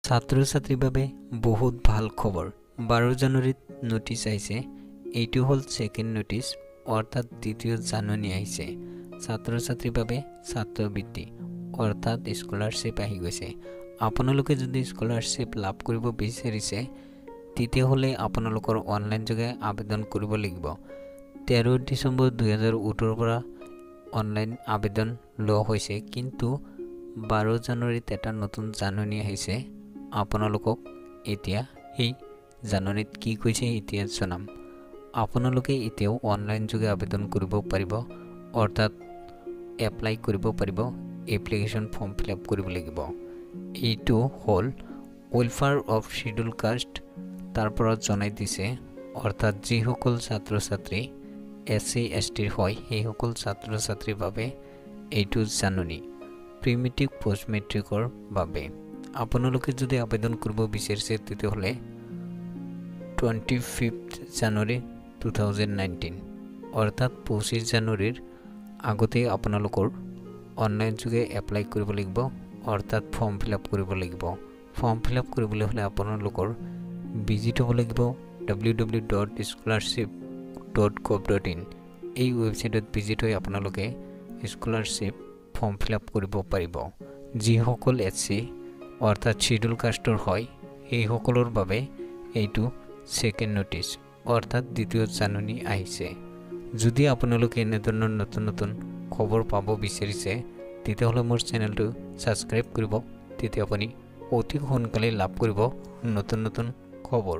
ছাত্ৰ ছাত্ৰীৰ বাবে বহুত ভাল খবৰ 12 জানুৱাৰীত নোটিছ আহিছে এইটো হল সেকেন্ড নোটিছ অৰ্থাৎ দ্বিতীয় জাননী আহিছে ছাত্ৰ ছাত্ৰীৰ বাবে ছাত্ৰবৃত্তি অৰ্থাৎ স্কলাৰশ্বিপ আহি গৈছে আপোনালোকে যদি স্কলাৰশ্বিপ লাভ কৰিব বিচাৰিছে তেতিয়া হলে আপোনালোকৰ অনলাইন যোগে আবেদন কৰিব লাগিব 13 ডিসেম্বৰ 2018 পৰা অনলাইন আবেদন লোৱা হৈছে কিন্তু 12 জানুৱাৰীত এটা নতুন জাননী আহিছে আপোনালোকক এতিয়া এই জাননীত কি কৈছে এতিয়া জনাম আপোনালোকে এতিয়াও অনলাইন যোগে আবেদন কৰিব পাৰিব অৰ্থাৎ এপ্লাই কৰিব পাৰিব এপ্লিকেশন ফৰ্ম ফিল আপ কৰিব লাগিব এইটো হল ওয়েলফেয়াৰ অফ শিডিউল কাষ্ট তাৰ পৰা জনাই দিছে অৰ্থাৎ যিসকল ছাত্ৰ ছাত্ৰী এসসি এসটিৰ হয় এই সকল ছাত্ৰ ছাত্ৰীৰ বাবে এইটো জাননী প্ৰিমিটিভ পোষ্ট মেট্ৰিকৰ বাবে আপোনালোকে যদি আবেদন কৰিব বিচাৰিছে তেতিয়া হলে 25th জানুৱাৰী 2019 অৰ্থাৎ 25 জানুৱাৰীৰ আগতে আপোনালোকৰ অনলাইন যোগে এপ্লাই কৰিব লাগিব অৰ্থাৎ ফৰ্ম ফিল আপ কৰিব লাগিব ফৰ্ম ফিল আপ কৰিবলৈ হলে আপোনালোকৰ ভিজিট হ'ব লাগিব www.scholarship.gov.in এই ওয়েবসাইটত ভিজিট হৈ আপোনালোকে স্কলাৰশ্বিপ ফৰ্ম ফিল আপ কৰিব পাৰিব যিসকল এসসি অৰ্থাৎ শিডিউল কাষ্টৰ হয় এই সকলৰ বাবে এইটো সেকেন্ড নোটিছ অৰ্থাৎ দ্বিতীয় জাননী আহিছে যদি আপোনালোকে এনে ধৰণৰ নতুন নতুন খবৰ পাব বিচাৰিছে তেতিয়া হলে মোৰ চেনেলটো সাবস্ক্ৰাইব কৰিব তেতিয়া আপুনি অতি সোনকালে লাভ কৰিব নতুন নতুন খবৰ